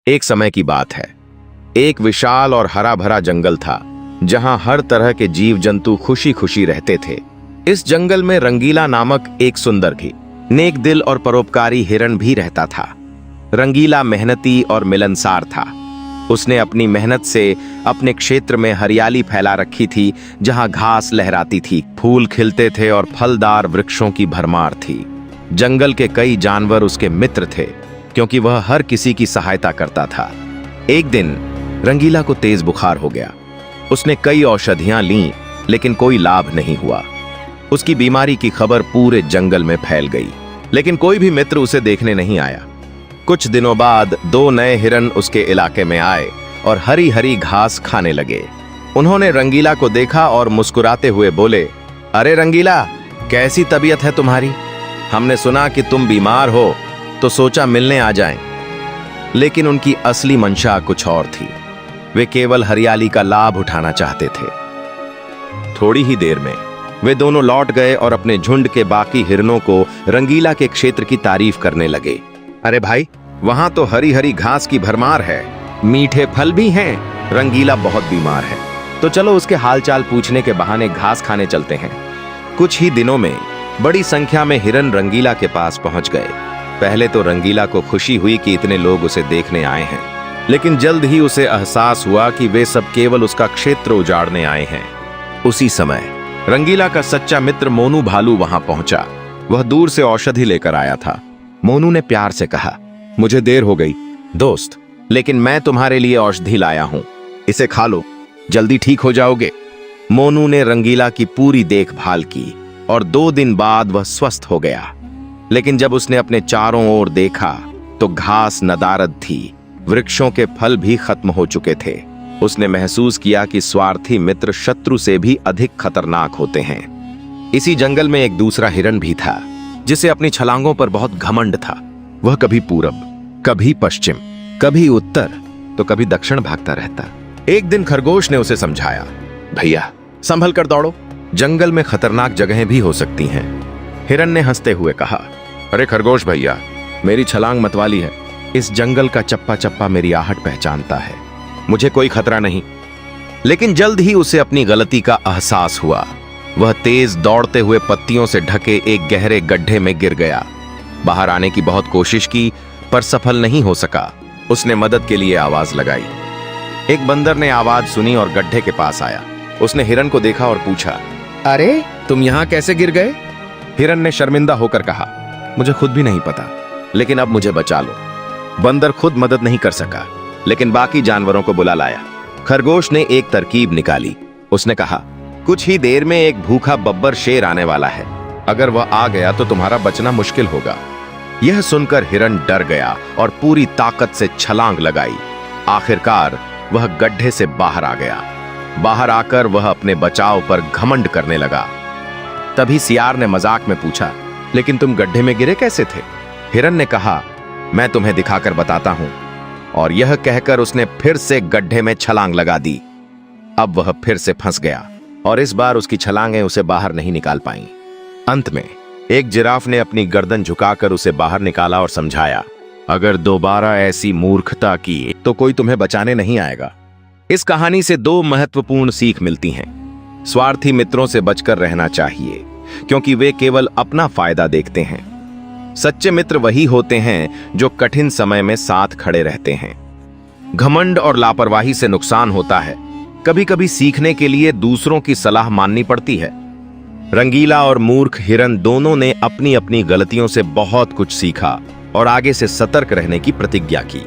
एक समय की बात है। एक विशाल और हरा भरा जंगल था जहां हर तरह के जीव जंतु खुशी खुशी रहते थे। इस जंगल में रंगीला नामक एक सुंदर भी नेक दिल और परोपकारी हिरण भी रहता था। रंगीला मेहनती और मिलनसार था। उसने अपनी मेहनत से अपने क्षेत्र में हरियाली फैला रखी थी, जहां घास लहराती थी, फूल खिलते थे और फलदार वृक्षों की भरमार थी। जंगल के कई जानवर उसके मित्र थे, क्योंकि वह हर किसी की सहायता करता था। एक दिन रंगीला को तेज बुखार हो गया। उसने कई औषधियां लीं, लेकिन कोई लाभ नहीं हुआ। उसकी बीमारी की खबर पूरे जंगल में फैल गई, लेकिन कोई भी मित्र उसे देखने नहीं आया। कुछ दिनों बाद 2 नए हिरन उसके इलाके में आए और हरी हरी घास खाने लगे। उन्होंने रंगीला को देखा और मुस्कुराते हुए बोले, अरे रंगीला, कैसी तबीयत है तुम्हारी? हमने सुना कि तुम बीमार हो, तो सोचा मिलने आ जाएं। लेकिन उनकी असली मंशा कुछ और थी। वे केवल हरियाली का लाभ उठाना चाहते थे। थोड़ी ही देर में वे दोनों लौट गए और अपने झुंड के बाकी हिरनों को रंगीला के क्षेत्र की तारीफ करने लगे। अरे भाई, वहां तो हरी हरी घास की भरमार है, मीठे फल भी हैं। रंगीला बहुत बीमार है, तो चलो उसके हालचाल पूछने के बहाने घास खाने चलते हैं। कुछ ही दिनों में बड़ी संख्या में हिरन रंगीला के पास पहुंच गए। पहले तो रंगीला को खुशी हुई कि इतने लोग उसे देखने आए हैं, लेकिन जल्द ही उसे एहसास हुआ कि वे सब केवल उसका क्षेत्र उजाड़ने आए हैं। उसी समय रंगीला का सच्चा मित्र मोनू भालू वहां पहुंचा। वह दूर से औषधि लेकर आया था। मोनू ने प्यार से कहा, मुझे देर हो गई दोस्त, लेकिन मैं तुम्हारे लिए औषधि लाया हूं, इसे खा लो, जल्दी ठीक हो जाओगे। मोनू ने रंगीला की पूरी देखभाल की और 2 दिन बाद वह स्वस्थ हो गया। लेकिन जब उसने अपने चारों ओर देखा तो घास नदारद थी, वृक्षों के फल भी खत्म हो चुके थे। उसने महसूस किया कि स्वार्थी मित्र शत्रु से भी अधिक खतरनाक होते हैं। इसी जंगल में एक दूसरा हिरन भी था, जिसे अपनी छलांगों पर बहुत घमंड था। वह कभी पूरब, कभी पश्चिम, कभी उत्तर, तो कभी दक्षिण भागता रहता। एक दिन खरगोश ने उसे समझाया, भैया संभल कर दौड़ो, जंगल में खतरनाक जगहें भी हो सकती हैं। हिरन ने हंसते हुए कहा, अरे खरगोश भैया, मेरी छलांग मतवाली है। इस जंगल का चप्पा चप्पा मेरी आहट पहचानता है, मुझे कोई खतरा नहीं। लेकिन जल्द ही उसे अपनी गलती का एहसास हुआ। वह तेज दौड़ते हुए पत्तियों से ढके एक गहरे गड्ढे में गिर गया। बाहर आने की बहुत कोशिश की, पर सफल नहीं हो सका। उसने मदद के लिए आवाज लगाई। एक बंदर ने आवाज सुनी और गड्ढे के पास आया। उसने हिरन को देखा और पूछा, अरे तुम यहां कैसे गिर गए? हिरन ने शर्मिंदा होकर कहा, मुझे खुद भी नहीं पता, लेकिन अब मुझे बचा लो। बंदर खुद मदद नहीं कर सका, लेकिन बाकी जानवरों को बुला लाया। खरगोश ने एक तरकीब निकाली। उसने कहा, कुछ ही देर में एक भूखा बब्बर शेर आने वाला है। अगर वह आ गया तो तुम्हारा बचना मुश्किल होगा। यह सुनकर हिरन डर गया और पूरी ताकत से छलांग लगाई। आखिरकार वह गड्ढे से बाहर आ गया। बाहर आकर वह अपने बचाव पर घमंड करने लगा। तभी सियार ने मजाक में पूछा, लेकिन तुम गड्ढे में गिरे कैसे थे? हिरन ने कहा, मैं तुम्हें दिखाकर बताता हूं। और यह कहकर उसने फिर से गड्ढे में छलांग लगा दी। अब वह फिर से फंस गया और इस बार उसकी छलांगें उसे बाहर नहीं निकाल पाईं। अंत में एक जिराफ ने अपनी गर्दन झुकाकर उसे बाहर निकाला और समझाया, अगर दोबारा ऐसी मूर्खता की तो कोई तुम्हें बचाने नहीं आएगा। इस कहानी से 2 महत्वपूर्ण सीख मिलती हैं। स्वार्थी मित्रों से बचकर रहना चाहिए, क्योंकि वे केवल अपना फायदा देखते हैं। सच्चे मित्र वही होते हैं जो कठिन समय में साथ खड़े रहते हैं। घमंड और लापरवाही से नुकसान होता है। कभी कभी सीखने के लिए दूसरों की सलाह माननी पड़ती है। रंगीला और मूर्ख हिरन दोनों ने अपनी अपनी गलतियों से बहुत कुछ सीखा और आगे से सतर्क रहने की प्रतिज्ञा की।